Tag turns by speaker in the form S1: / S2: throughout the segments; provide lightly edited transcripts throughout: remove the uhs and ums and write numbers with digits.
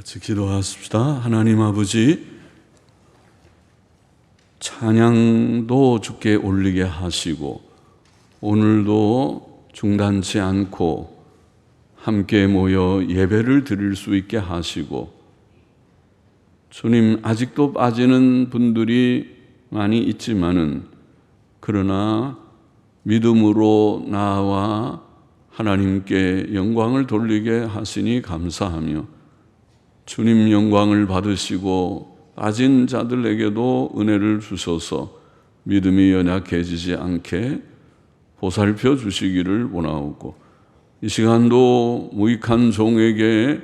S1: 같이 기도하십시다. 하나님 아버지, 찬양도 주께 올리게 하시고 오늘도 중단치 않고 함께 모여 예배를 드릴 수 있게 하시고, 주님, 아직도 빠지는 분들이 많이 있지만은 그러나 믿음으로 나와 하나님께 영광을 돌리게 하시니 감사하며, 주님 영광을 받으시고 빠진 자들에게도 은혜를 주셔서 믿음이 연약해지지 않게 보살펴 주시기를 원하옵고, 이 시간도 무익한 종에게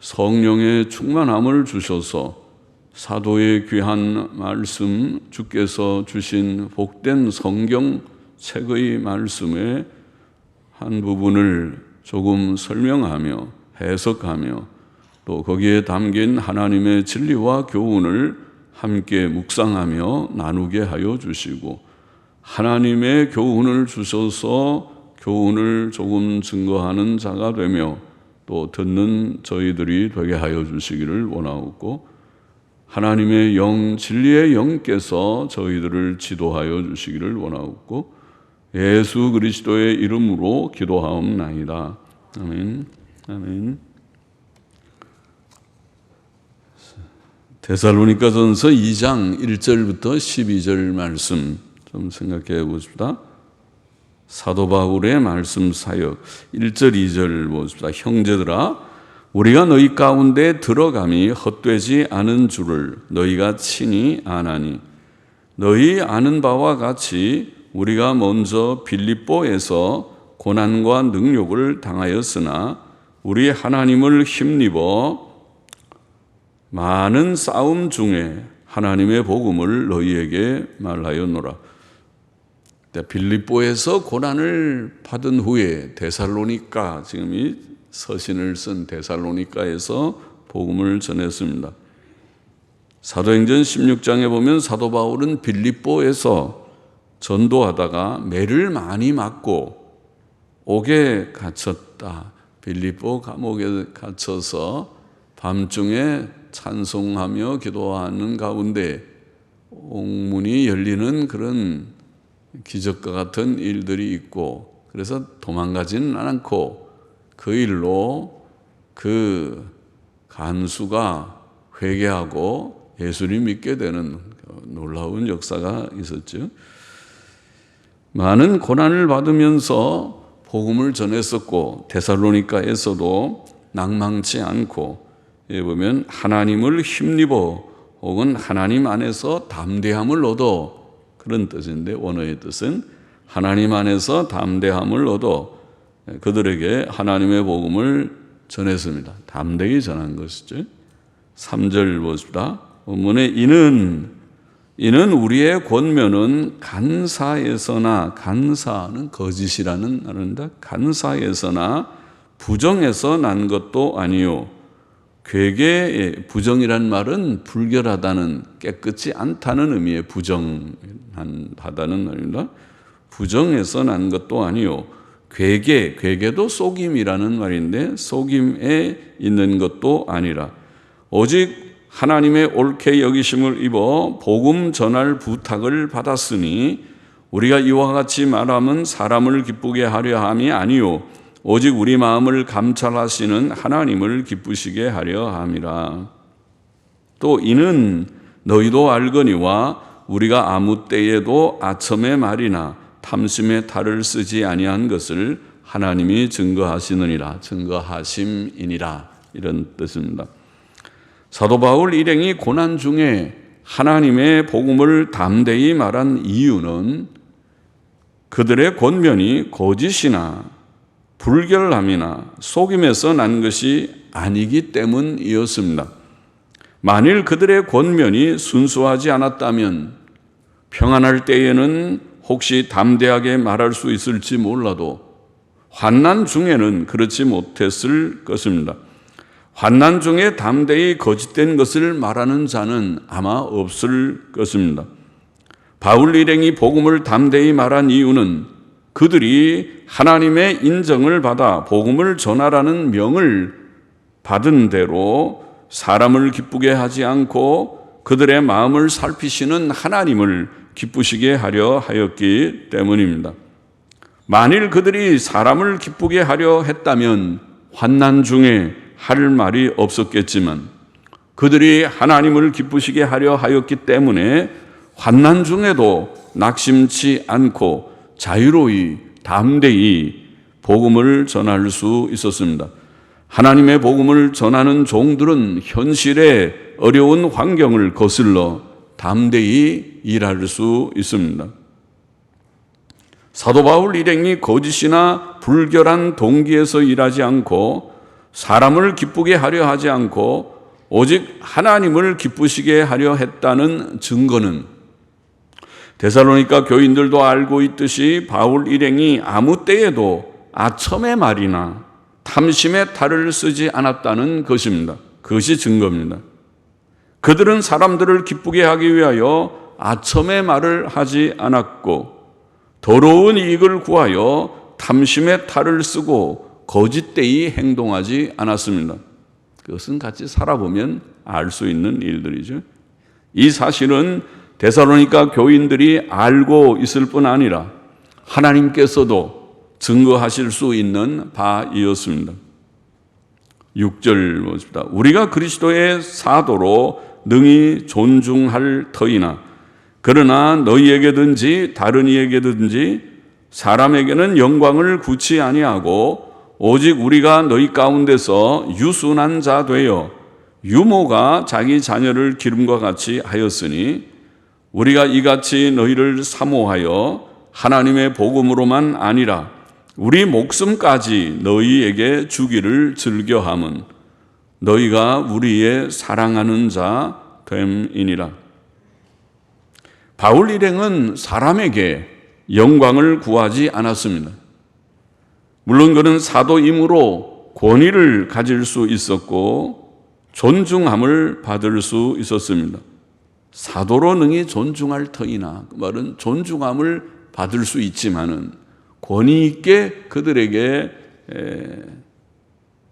S1: 성령의 충만함을 주셔서 사도의 귀한 말씀, 주께서 주신 복된 성경 책의 말씀의 한 부분을 조금 설명하며 해석하며 또 거기에 담긴 하나님의 진리와 교훈을 함께 묵상하며 나누게 하여 주시고, 하나님의 교훈을 주셔서 교훈을 조금 증거하는 자가 되며 또 듣는 저희들이 되게 하여 주시기를 원하옵고, 하나님의 영, 진리의 영께서 저희들을 지도하여 주시기를 원하옵고, 예수 그리스도의 이름으로 기도하옵나이다. 아멘. 아멘. 데살로니가전서 2장 1절부터 12절 말씀 좀 생각해 보십시다. 사도 바울의 말씀 사역 1절 2절 보십시다. 형제들아, 우리가 너희 가운데 들어감이 헛되지 않은 줄을 너희가 친히 아나니, 너희 아는 바와 같이 우리가 먼저 빌립보에서 고난과 능욕을 당하였으나 우리 하나님을 힘입어 많은 싸움 중에 하나님의 복음을 너희에게 말하였노라. 빌립보에서 고난을 받은 후에 데살로니가, 지금 이 서신을 쓴 데살로니가에서 복음을 전했습니다. 사도행전 16장에 보면 사도 바울은 빌립보에서 전도하다가 매를 많이 맞고 옥에 갇혔다. 빌립보 감옥에 갇혀서 밤중에 찬송하며 기도하는 가운데 옥문이 열리는 그런 기적과 같은 일들이 있고, 그래서 도망가지는 않고 그 일로 그 간수가 회개하고 예수를 믿게 되는 놀라운 역사가 있었죠. 많은 고난을 받으면서 복음을 전했었고, 데살로니가에서도 낭망치 않고, 예, 보면 하나님을 힘입어 혹은 하나님 안에서 담대함을 얻어, 그런 뜻인데 원어의 뜻은 하나님 안에서 담대함을 얻어 그들에게 하나님의 복음을 전했습니다. 담대히 전한 것이죠. 3절 보십시다. 본문에 이는 우리의 권면은 간사에서나, 간사는 거짓이라는 말입니다. 간사에서나 부정에서 난 것도 아니요. 괴계의 부정이란 말은 불결하다는, 깨끗이 않다는 의미의 부정하다는 말입니다. 부정에서 난 것도 아니요. 괴계도 속임이라는 말인데 속임에 있는 것도 아니라 오직 하나님의 옳게 여기심을 입어 복음 전할 부탁을 받았으니 우리가 이와 같이 말함은 사람을 기쁘게 하려 함이 아니요 오직 우리 마음을 감찰하시는 하나님을 기쁘시게 하려 함이라. 또 이는 너희도 알거니와 우리가 아무 때에도 아첨의 말이나 탐심의 탈을 쓰지 아니한 것을 하나님이 증거하시느니라. 증거하심이니라, 이런 뜻입니다. 사도 바울 일행이 고난 중에 하나님의 복음을 담대히 말한 이유는 그들의 권면이 거짓이나 불결함이나 속임에서 난 것이 아니기 때문이었습니다. 만일 그들의 권면이 순수하지 않았다면 평안할 때에는 혹시 담대하게 말할 수 있을지 몰라도 환난 중에는 그렇지 못했을 것입니다. 환난 중에 담대히 거짓된 것을 말하는 자는 아마 없을 것입니다. 바울 일행이 복음을 담대히 말한 이유는 그들이 하나님의 인정을 받아 복음을 전하라는 명을 받은 대로 사람을 기쁘게 하지 않고 그들의 마음을 살피시는 하나님을 기쁘시게 하려 하였기 때문입니다. 만일 그들이 사람을 기쁘게 하려 했다면 환난 중에 할 말이 없었겠지만 그들이 하나님을 기쁘시게 하려 하였기 때문에 환난 중에도 낙심치 않고 자유로이 담대히 복음을 전할 수 있었습니다. 하나님의 복음을 전하는 종들은 현실의 어려운 환경을 거슬러 담대히 일할 수 있습니다. 사도 바울 일행이 거짓이나 불결한 동기에서 일하지 않고 사람을 기쁘게 하려 하지 않고 오직 하나님을 기쁘시게 하려 했다는 증거는 데살로니가 교인들도 알고 있듯이 바울 일행이 아무 때에도 아첨의 말이나 탐심의 탈을 쓰지 않았다는 것입니다. 그것이 증거입니다. 그들은 사람들을 기쁘게 하기 위하여 아첨의 말을 하지 않았고 더러운 이익을 구하여 탐심의 탈을 쓰고 거짓되이 행동하지 않았습니다. 그것은 같이 살아보면 알 수 있는 일들이죠. 이 사실은 데살로니가 교인들이 알고 있을 뿐 아니라 하나님께서도 증거하실 수 있는 바이었습니다. 6절 보십시다. 우리가 그리스도의 사도로 능히 존중할 터이나 그러나 너희에게든지 다른 이에게든지 사람에게는 영광을 구치 아니하고 오직 우리가 너희 가운데서 유순한 자 되어 유모가 자기 자녀를 기름과 같이 하였으니 우리가 이같이 너희를 사모하여 하나님의 복음으로만 아니라 우리 목숨까지 너희에게 주기를 즐겨함은 너희가 우리의 사랑하는 자 됨이니라. 바울 일행은 사람에게 영광을 구하지 않았습니다. 물론 그는 사도임으로 권위를 가질 수 있었고 존중함을 받을 수 있었습니다. 사도로 능히 존중할 터이나 그 말은 존중함을 받을 수 있지만은 권위 있게 그들에게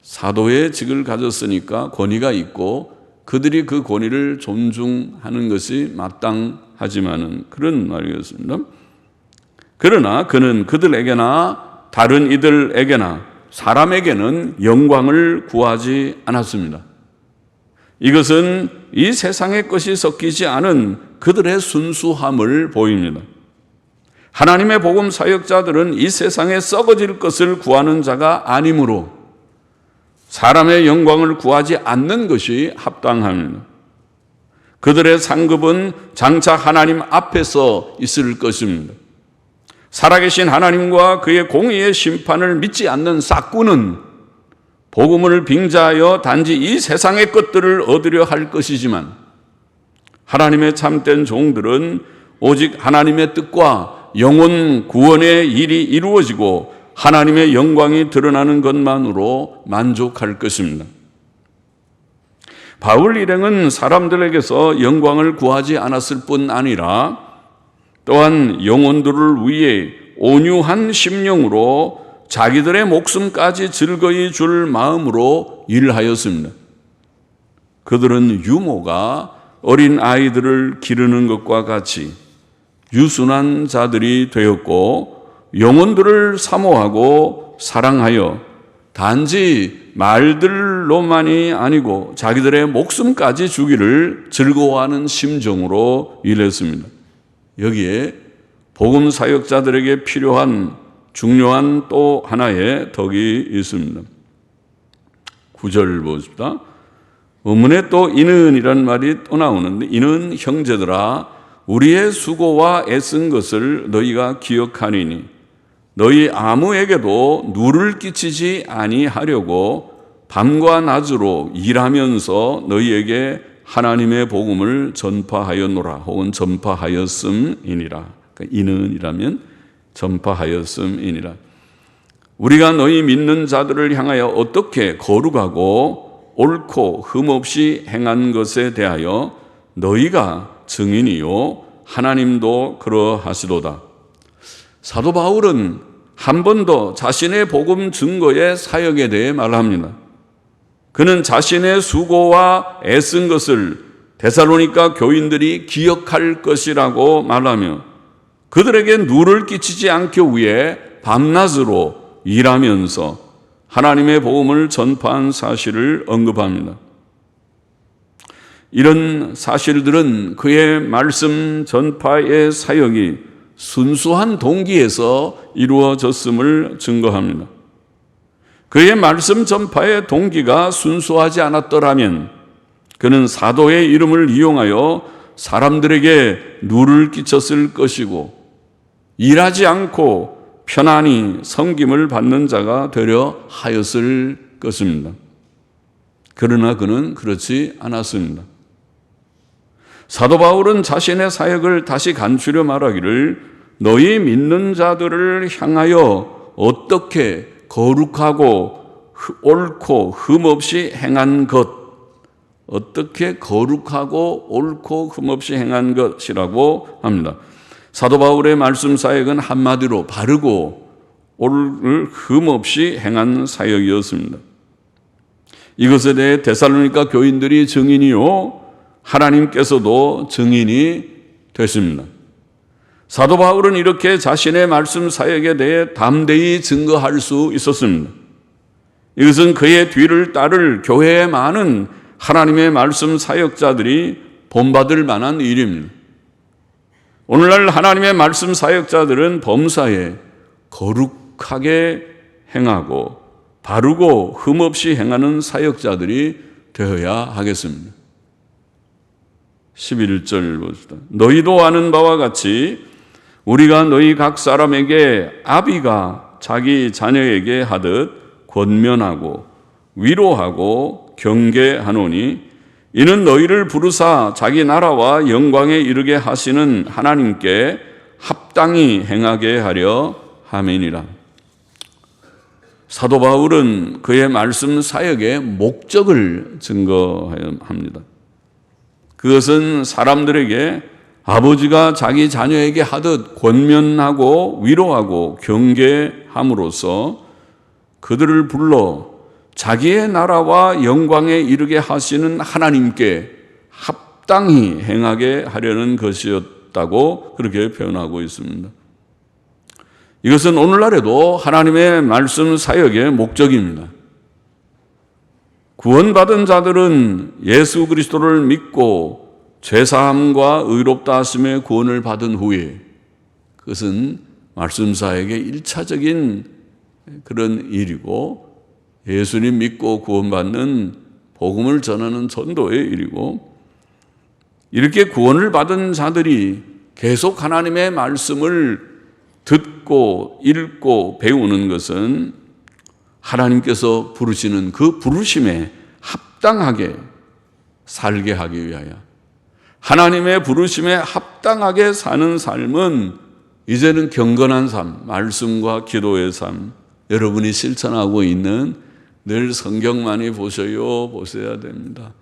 S1: 사도의 직을 가졌으니까 권위가 있고 그들이 그 권위를 존중하는 것이 마땅하지만은 그런 말이었습니다. 그러나 그는 그들에게나 다른 이들에게나 사람에게는 영광을 구하지 않았습니다. 이것은 이 세상의 것이 섞이지 않은 그들의 순수함을 보입니다. 하나님의 복음 사역자들은 이 세상에 썩어질 것을 구하는 자가 아니므로 사람의 영광을 구하지 않는 것이 합당합니다. 그들의 상급은 장차 하나님 앞에서 있을 것입니다. 살아계신 하나님과 그의 공의의 심판을 믿지 않는 싹구는 복음을 빙자하여 단지 이 세상의 것들을 얻으려 할 것이지만 하나님의 참된 종들은 오직 하나님의 뜻과 영혼 구원의 일이 이루어지고 하나님의 영광이 드러나는 것만으로 만족할 것입니다. 바울 일행은 사람들에게서 영광을 구하지 않았을 뿐 아니라 또한 영혼들을 위해 온유한 심령으로 자기들의 목숨까지 즐거이 줄 마음으로 일하였습니다. 그들은 유모가 어린 아이들을 기르는 것과 같이 유순한 자들이 되었고 영혼들을 사모하고 사랑하여 단지 말들로만이 아니고 자기들의 목숨까지 주기를 즐거워하는 심정으로 일했습니다. 여기에 복음 사역자들에게 필요한 중요한 또 하나의 덕이 있습니다. 9절 보십시다. 의문에 또 이는이란 말이 또 나오는데 이는 형제들아 우리의 수고와 애쓴 것을 너희가 기억하니니 너희 아무에게도 누를 끼치지 아니하려고 밤과 낮으로 일하면서 너희에게 하나님의 복음을 전파하였노라 혹은 전파하였음이니라. 그러니까 이는이라면 전파하였음이니라. 우리가 너희 믿는 자들을 향하여 어떻게 거룩하고 옳고 흠없이 행한 것에 대하여 너희가 증인이요 하나님도 그러하시도다. 사도 바울은 한 번 더 자신의 복음 증거의 사역에 대해 말합니다. 그는 자신의 수고와 애쓴 것을 데살로니가 교인들이 기억할 것이라고 말하며 그들에게 누를 끼치지 않기 위해 밤낮으로 일하면서 하나님의 복음을 전파한 사실을 언급합니다. 이런 사실들은 그의 말씀 전파의 사역이 순수한 동기에서 이루어졌음을 증거합니다. 그의 말씀 전파의 동기가 순수하지 않았더라면 그는 사도의 이름을 이용하여 사람들에게 누를 끼쳤을 것이고 일하지 않고 편안히 섬김을 받는 자가 되려 하였을 것입니다. 그러나 그는 그렇지 않았습니다. 사도 바울은 자신의 사역을 다시 간추려 말하기를 너희 믿는 자들을 향하여 어떻게 거룩하고 옳고 흠없이 행한 것, 어떻게 거룩하고 옳고 흠없이 행한 것이라고 합니다. 사도 바울의 말씀 사역은 한마디로 바르고 흠없이 행한 사역이었습니다. 이것에 대해 데살로니가 교인들이 증인이요 하나님께서도 증인이 되십니다. 사도 바울은 이렇게 자신의 말씀 사역에 대해 담대히 증거할 수 있었습니다. 이것은 그의 뒤를 따를 교회의 많은 하나님의 말씀 사역자들이 본받을 만한 일입니다. 오늘날 하나님의 말씀 사역자들은 범사에 거룩하게 행하고 바르고 흠없이 행하는 사역자들이 되어야 하겠습니다. 11절 봅시다. 너희도 아는 바와 같이 우리가 너희 각 사람에게 아비가 자기 자녀에게 하듯 권면하고 위로하고 경계하노니 이는 너희를 부르사 자기 나라와 영광에 이르게 하시는 하나님께 합당히 행하게 하려 함이니라. 사도 바울은 그의 말씀 사역의 목적을 증거합니다. 그것은 사람들에게 아버지가 자기 자녀에게 하듯 권면하고 위로하고 경계함으로써 그들을 불러 자기의 나라와 영광에 이르게 하시는 하나님께 합당히 행하게 하려는 것이었다고 그렇게 표현하고 있습니다. 이것은 오늘날에도 하나님의 말씀 사역의 목적입니다. 구원받은 자들은 예수 그리스도를 믿고 죄사함과 의롭다 하심의 구원을 받은 후에 그것은 말씀 사역의 1차적인 그런 일이고 예수님 믿고 구원받는 복음을 전하는 전도의 일이고 이렇게 구원을 받은 자들이 계속 하나님의 말씀을 듣고 읽고 배우는 것은 하나님께서 부르시는 그 부르심에 합당하게 살게 하기 위하여 하나님의 부르심에 합당하게 사는 삶은 이제는 경건한 삶, 말씀과 기도의 삶, 여러분이 실천하고 있는 늘 성경 많이 보셔야 됩니다.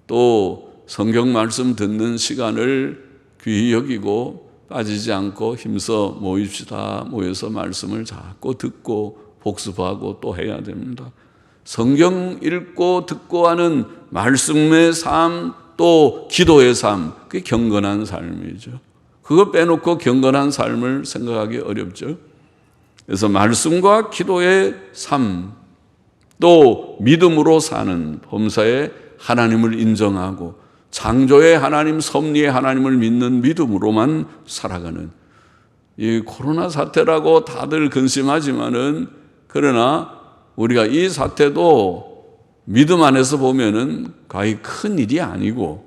S1: 또 성경 말씀 듣는 시간을 귀히 여기고 빠지지 않고 힘써 모입시다. 모여서 말씀을 자꾸 듣고 복습하고 또 해야 됩니다. 성경 읽고 듣고 하는 말씀의 삶 또 기도의 삶, 그게 경건한 삶이죠. 그거 빼놓고 경건한 삶을 생각하기 어렵죠. 그래서 말씀과 기도의 삶 또 믿음으로 사는 범사에 하나님을 인정하고 창조의 하나님, 섭리의 하나님을 믿는 믿음으로만 살아가는 이 코로나 사태라고 다들 근심하지만은 그러나 우리가 이 사태도 믿음 안에서 보면은 거의 큰 일이 아니고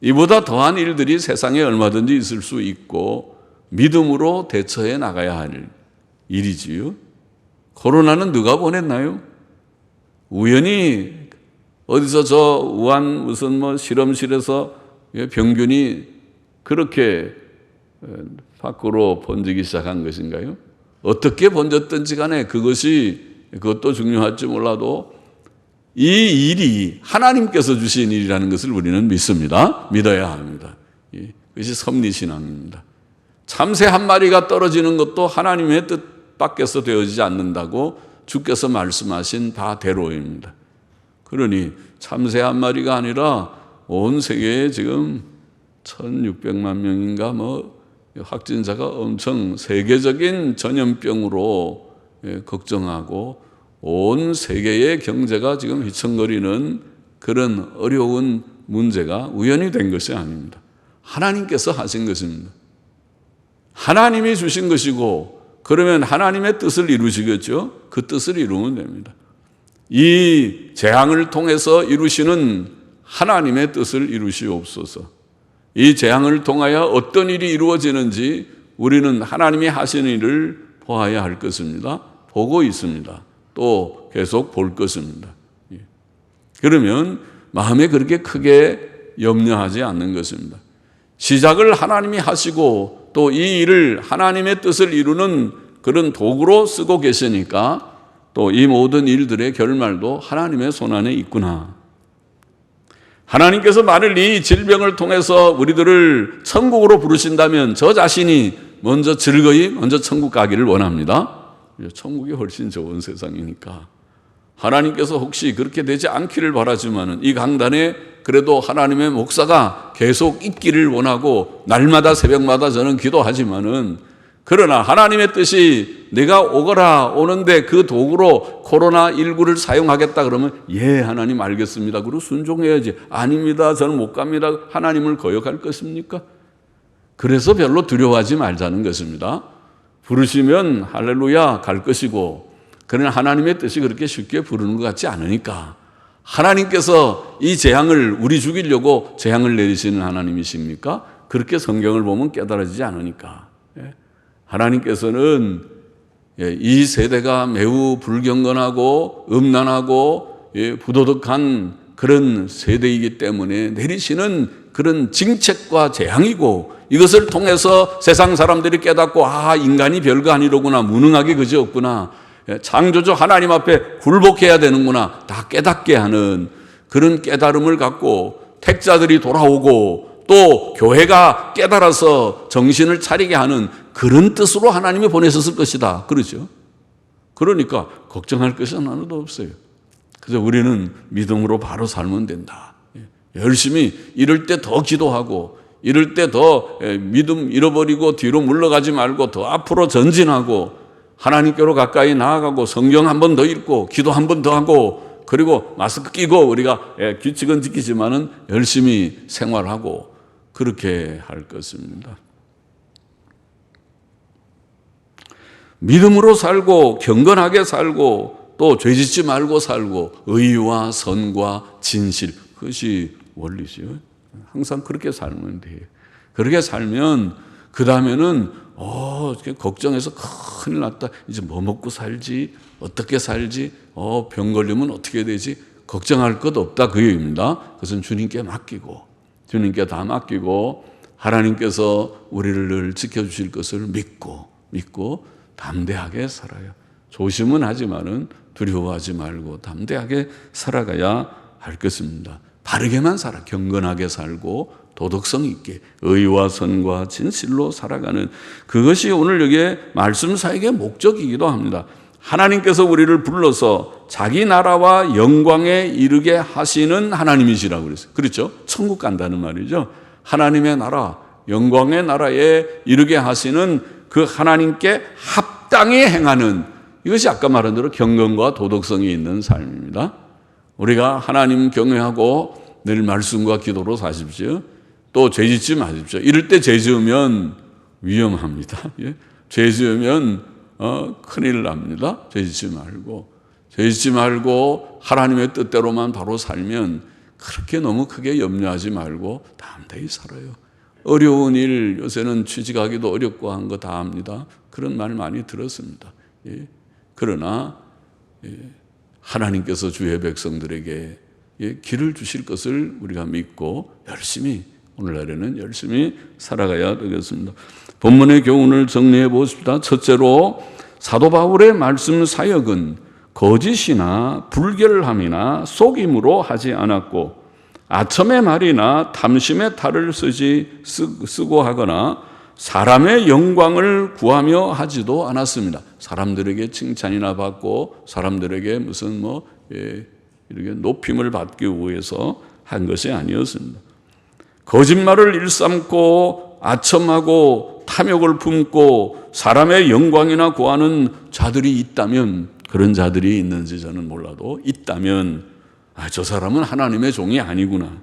S1: 이보다 더한 일들이 세상에 얼마든지 있을 수 있고 믿음으로 대처해 나가야 할 일이지요. 코로나는 누가 보냈나요? 우연히 어디서 저 우한 무슨 뭐 실험실에서 병균이 그렇게 밖으로 번지기 시작한 것인가요? 어떻게 번졌든지 간에 그것도 중요할지 몰라도 이 일이 하나님께서 주신 일이라는 것을 우리는 믿습니다. 믿어야 합니다. 그것이 섭리신앙입니다. 참새 한 마리가 떨어지는 것도 하나님의 뜻 밖에서 되어지지 않는다고 주께서 말씀하신 바대로입니다. 그러니 참새 한 마리가 아니라 온 세계에 지금 1600만 명인가 확진자가 엄청 세계적인 전염병으로 걱정하고 온 세계의 경제가 지금 휘청거리는 그런 어려운 문제가 우연히 된 것이 아닙니다. 하나님께서 하신 것입니다. 하나님이 주신 것이고, 그러면 하나님의 뜻을 이루시겠죠? 그 뜻을 이루면 됩니다. 이 재앙을 통해서 이루시는 하나님의 뜻을 이루시옵소서. 이 재앙을 통하여 어떤 일이 이루어지는지 우리는 하나님이 하시는 일을 보아야 할 것입니다. 보고 있습니다. 또 계속 볼 것입니다. 그러면 마음에 그렇게 크게 염려하지 않는 것입니다. 시작을 하나님이 하시고 또 이 일을 하나님의 뜻을 이루는 그런 도구로 쓰고 계시니까 또 이 모든 일들의 결말도 하나님의 손안에 있구나. 하나님께서 만일 이 질병을 통해서 우리들을 천국으로 부르신다면 저 자신이 먼저 천국 가기를 원합니다. 천국이 훨씬 좋은 세상이니까. 하나님께서 혹시 그렇게 되지 않기를 바라지만은 이 강단에 그래도 하나님의 목사가 계속 있기를 원하고 날마다 새벽마다 저는 기도하지만은, 그러나 하나님의 뜻이 내가 오는데 그 도구로 코로나19를 사용하겠다 그러면 예 하나님 알겠습니다. 그리고 순종해야지. 아닙니다. 저는 못 갑니다. 하나님을 거역할 것입니까? 그래서 별로 두려워하지 말자는 것입니다. 부르시면 할렐루야 갈 것이고, 그러나 하나님의 뜻이 그렇게 쉽게 부르는 것 같지 않으니까, 하나님께서 이 재앙을 우리 죽이려고 재앙을 내리시는 하나님이십니까? 그렇게 성경을 보면 깨달아지지 않으니까. 하나님께서는 이 세대가 매우 불경건하고 음란하고 부도덕한 그런 세대이기 때문에 내리시는 그런 징책과 재앙이고, 이것을 통해서 세상 사람들이 깨닫고 인간이 별거 아니로구나, 무능하게 그지없구나, 창조주 하나님 앞에 굴복해야 되는구나, 다 깨닫게 하는 그런 깨달음을 갖고 택자들이 돌아오고 또 교회가 깨달아서 정신을 차리게 하는 그런 뜻으로 하나님이 보내셨을 것이다. 그렇죠? 그러니까 걱정할 것이 하나도 없어요. 그래서 우리는 믿음으로 바로 살면 된다. 열심히 이럴 때 더 기도하고, 이럴 때 더 믿음 잃어버리고 뒤로 물러가지 말고 더 앞으로 전진하고 하나님께로 가까이 나아가고 성경 한 번 더 읽고 기도 한 번 더 하고, 그리고 마스크 끼고 우리가 규칙은 지키지만은 열심히 생활하고 그렇게 할 것입니다. 믿음으로 살고 경건하게 살고 또 죄짓지 말고 살고 의와 선과 진실, 그것이 원리죠. 항상 그렇게 살면 돼요. 그렇게 살면 그 다음에는 걱정해서 큰일 났다. 이제 뭐 먹고 살지? 어떻게 살지? 병 걸리면 어떻게 되지? 걱정할 것 없다 그 얘기입니다. 그것은 주님께 맡기고, 주님께 다 맡기고 하나님께서 우리를 늘 지켜주실 것을 믿고 담대하게 살아요. 조심은 하지만은 두려워하지 말고 담대하게 살아가야 할 것입니다. 바르게만 살아, 경건하게 살고 도덕성 있게 의와 선과 진실로 살아가는, 그것이 오늘 여기에 말씀 사역의 목적이기도 합니다. 하나님께서 우리를 불러서 자기 나라와 영광에 이르게 하시는 하나님이시라고 그랬어요. 그렇죠? 천국 간다는 말이죠. 하나님의 나라, 영광의 나라에 이르게 하시는 그 하나님께 합당히 행하는, 이것이 아까 말한 대로 경건과 도덕성이 있는 삶입니다. 우리가 하나님 경외하고 늘 말씀과 기도로 사십시오. 또 죄짓지 마십시오. 이럴 때 죄지으면 위험합니다. 죄지으면 큰일 납니다. 죄짓지 말고 하나님의 뜻대로만 바로 살면 그렇게 너무 크게 염려하지 말고 담대히 살아요. 어려운 일, 요새는 취직하기도 어렵고 한 거 다 압니다. 그런 말 많이 들었습니다. 그러나 하나님께서 주의 백성들에게 길을 주실 것을 우리가 믿고 열심히, 오늘날에는 열심히 살아가야 되겠습니다. 본문의 교훈을 정리해 보십시다. 첫째로 사도 바울의 말씀 사역은 거짓이나 불결함이나 속임으로 하지 않았고, 아첨의 말이나 탐심의 탈을 쓰고 하거나 사람의 영광을 구하며 하지도 않았습니다. 사람들에게 칭찬이나 받고 사람들에게 무슨 이렇게 높임을 받기 위해서 한 것이 아니었습니다. 거짓말을 일삼고 아첨하고 탐욕을 품고 사람의 영광이나 구하는 자들이 있다면, 그런 자들이 있는지 저는 몰라도 있다면, 저 사람은 하나님의 종이 아니구나,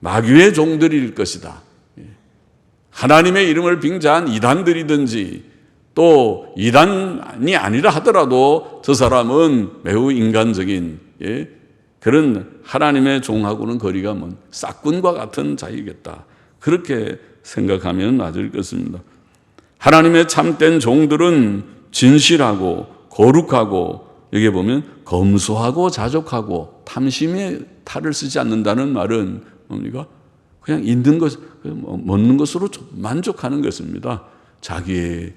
S1: 마귀의 종들일 것이다. 하나님의 이름을 빙자한 이단들이든지 또 이단이 아니라 하더라도 저 사람은 매우 인간적인 그런 하나님의 종하고는 거리가 먼 싹군과 같은 자이겠다, 그렇게 생각하면 맞을 것입니다. 하나님의 참된 종들은 진실하고 거룩하고, 여기 보면 검소하고 자족하고, 탐심에 탈을 쓰지 않는다는 말은 뭡니까? 그냥 있는 것, 먹는 것으로 만족하는 것입니다. 자기의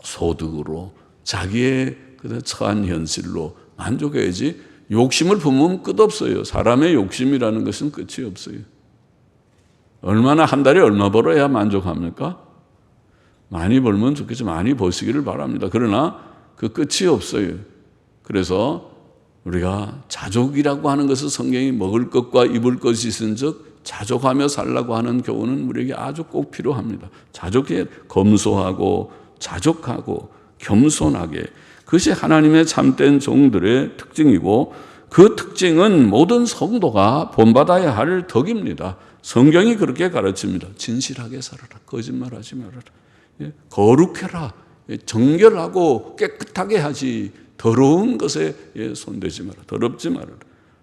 S1: 소득으로, 자기의 처한 현실로 만족해야지 욕심을 품으면 끝없어요. 사람의 욕심이라는 것은 끝이 없어요. 얼마나, 한 달에 얼마 벌어야 만족합니까? 많이 벌면 좋겠지, 많이 버시기를 바랍니다. 그러나 그 끝이 없어요. 그래서 우리가 자족이라고 하는 것은 성경이 먹을 것과 입을 것이 있은 즉 자족하며 살라고 하는 교훈은 우리에게 아주 꼭 필요합니다. 자족해, 검소하고 자족하고 겸손하게, 그것이 하나님의 참된 종들의 특징이고, 그 특징은 모든 성도가 본받아야 할 덕입니다. 성경이 그렇게 가르칩니다. 진실하게 살아라, 거짓말하지 말아라, 거룩해라, 정결하고 깨끗하게 하지 더러운 것에 손대지 마라, 더럽지 말아라.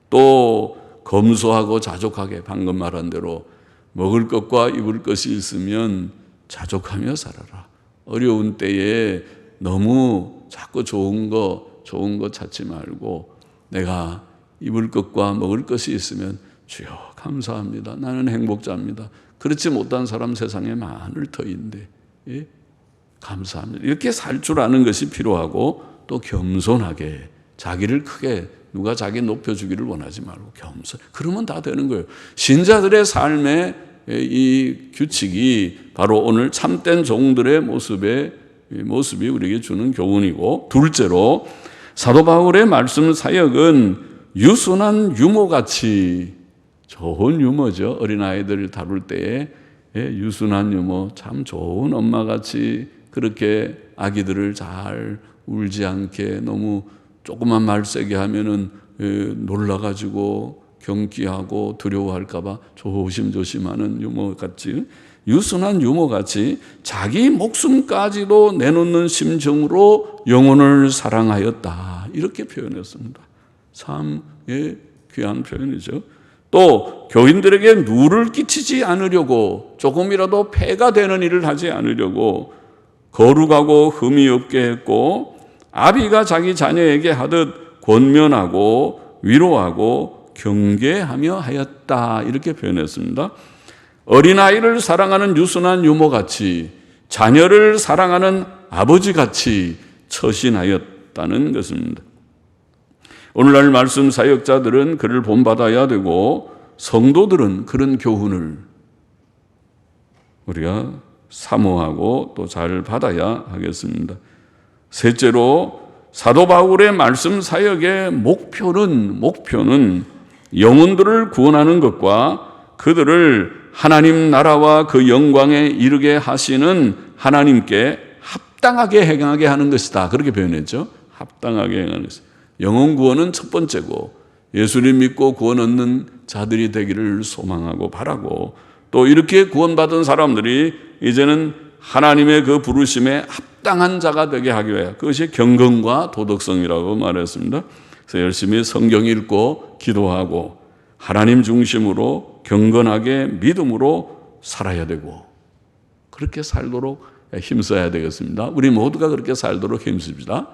S1: 또 검소하고 자족하게, 방금 말한 대로 먹을 것과 입을 것이 있으면 자족하며 살아라. 어려운 때에 너무 자꾸 좋은 거 찾지 말고, 내가 입을 것과 먹을 것이 있으면 주여 감사합니다, 나는 행복자입니다, 그렇지 못한 사람 세상에 많을 터인데 감사합니다, 이렇게 살 줄 아는 것이 필요하고, 또 겸손하게, 자기를 크게, 누가 자기 높여주기를 원하지 말고 겸손, 그러면 다 되는 거예요. 신자들의 삶의 이 규칙이 바로 오늘 참된 종들의 모습이 우리에게 주는 교훈이고, 둘째로 사도 바울의 말씀 사역은 유순한 유모같이, 좋은 유모죠. 어린아이들을 다룰 때에 유순한 유모, 참 좋은 엄마같이 그렇게 아기들을 잘 울지 않게, 너무 조그만 말 세게 하면은 놀라가지고 경기하고 두려워할까봐 조심조심하는 유모같이, 유순한 유모같이 자기 목숨까지도 내놓는 심정으로 영혼을 사랑하였다, 이렇게 표현했습니다. 참 귀한 표현이죠. 또 교인들에게 누를 끼치지 않으려고, 조금이라도 폐가 되는 일을 하지 않으려고 거룩하고 흠이 없게 했고, 아비가 자기 자녀에게 하듯 권면하고 위로하고 경계하며 하였다, 이렇게 표현했습니다. 어린아이를 사랑하는 유순한 유모같이, 자녀를 사랑하는 아버지같이 처신하였다는 것입니다. 오늘날 말씀 사역자들은 그를 본받아야 되고, 성도들은 그런 교훈을 우리가 사모하고 또 잘 받아야 하겠습니다. 셋째로 사도 바울의 말씀 사역의 목표는 영혼들을 구원하는 것과 그들을 하나님 나라와 그 영광에 이르게 하시는 하나님께 합당하게 행하게 하는 것이다, 그렇게 표현했죠. 합당하게 행하는 것이다. 영혼 구원은 첫 번째고, 예수님 믿고 구원 얻는 자들이 되기를 소망하고 바라고, 또 이렇게 구원받은 사람들이 이제는 하나님의 그 부르심에 합당한 자가 되게 하기 위해, 그것이 경건과 도덕성이라고 말했습니다. 그래서 열심히 성경 읽고 기도하고 하나님 중심으로 경건하게 믿음으로 살아야 되고, 그렇게 살도록 힘써야 되겠습니다. 우리 모두가 그렇게 살도록 힘씁시다.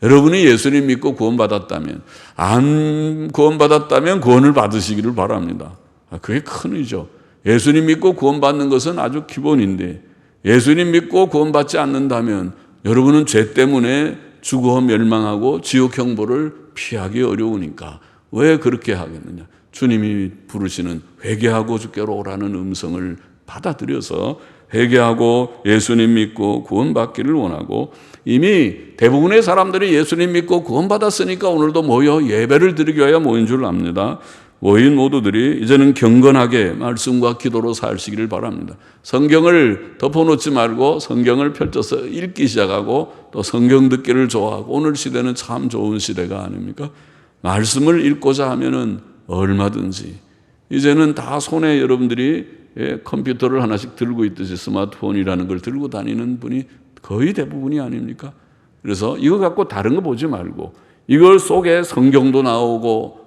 S1: 여러분이 예수님 믿고 구원받았다면, 안 구원받았다면 구원을 받으시기를 바랍니다. 그게 큰 의죠. 예수님 믿고 구원받는 것은 아주 기본인데, 예수님 믿고 구원받지 않는다면 여러분은 죄 때문에 죽어 멸망하고 지옥 형벌을 피하기 어려우니까 왜 그렇게 하겠느냐. 주님이 부르시는 회개하고 주께로 오라는 음성을 받아들여서 회개하고 예수님 믿고 구원받기를 원하고, 이미 대부분의 사람들이 예수님 믿고 구원받았으니까 오늘도 모여 예배를 드리기 위하여 모인 줄 압니다. 모인 모두들이 이제는 경건하게 말씀과 기도로 사시기를 바랍니다. 성경을 덮어놓지 말고 성경을 펼쳐서 읽기 시작하고 또 성경 듣기를 좋아하고, 오늘 시대는 참 좋은 시대가 아닙니까? 말씀을 읽고자 하면은 얼마든지, 이제는 다 손에 여러분들이 컴퓨터를 하나씩 들고 있듯이 스마트폰이라는 걸 들고 다니는 분이 거의 대부분이 아닙니까? 그래서 이거 갖고 다른 거 보지 말고, 이걸 속에 성경도 나오고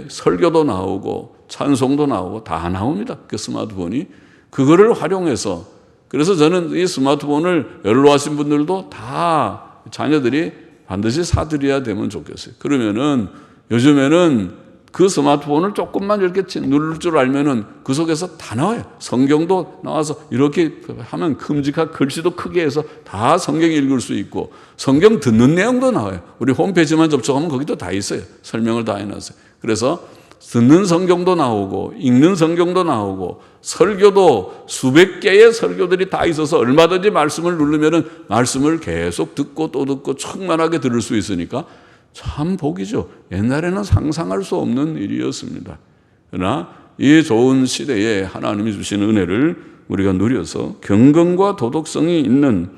S1: 설교도 나오고 찬송도 나오고 다 나옵니다. 그 스마트폰이. 그거를 활용해서, 그래서 저는 이 스마트폰을 연로하신 분들도 다 자녀들이 반드시 사드려야 되면 좋겠어요. 그러면은 요즘에는 그 스마트폰을 조금만 이렇게 누를 줄 알면은 그 속에서 다 나와요. 성경도 나와서 이렇게 하면 큼직한 글씨도 크게 해서 다 성경 읽을 수 있고, 성경 듣는 내용도 나와요. 우리 홈페이지만 접속하면 거기도 다 있어요. 설명을 다 해놨어요. 그래서 듣는 성경도 나오고 읽는 성경도 나오고 설교도 수백 개의 설교들이 다 있어서 얼마든지 말씀을 누르면은 말씀을 계속 듣고 또 듣고 충만하게 들을 수 있으니까 참 복이죠. 옛날에는 상상할 수 없는 일이었습니다. 그러나 이 좋은 시대에 하나님이 주신 은혜를 우리가 누려서 경건과 도덕성이 있는,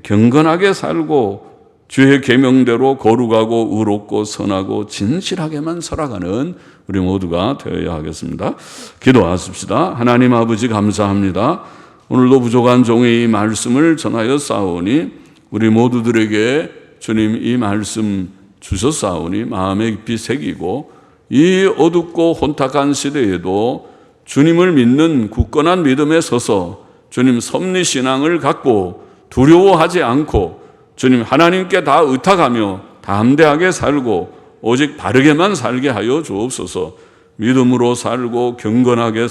S1: 경건하게 살고 주의 계명대로 거룩하고 의롭고 선하고 진실하게만 살아가는 우리 모두가 되어야 하겠습니다. 기도하십시다. 하나님 아버지 감사합니다. 오늘도 부족한 종의 이 말씀을 전하여 싸우니 우리 모두들에게 주님 이 말씀 주셨사오니 마음에 깊이 새기고, 이 어둡고 혼탁한 시대에도 주님을 믿는 굳건한 믿음에 서서 주님 섭리신앙을 갖고 두려워하지 않고 주님 하나님께 다 의탁하며 담대하게 살고 오직 바르게만 살게 하여 주옵소서. 믿음으로 살고 경건하게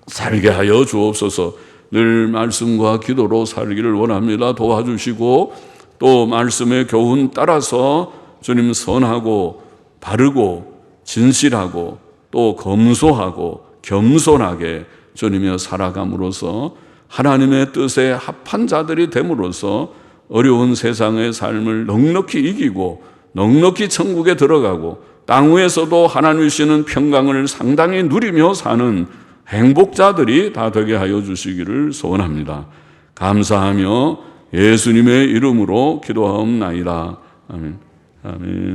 S1: 살게 하여 주옵소서. 늘 말씀과 기도로 살기를 원합니다. 도와주시고, 또 말씀의 교훈 따라서 주님 선하고 바르고 진실하고 또 검소하고 겸손하게 주님여 살아감으로써 하나님의 뜻에 합한 자들이 됨으로써 어려운 세상의 삶을 넉넉히 이기고 넉넉히 천국에 들어가고 땅 위에서도 하나님이 주시는 평강을 상당히 누리며 사는 행복자들이 다 되게 하여 주시기를 소원합니다. 감사하며 예수님의 이름으로 기도하옵나이다. 아멘. 아멘.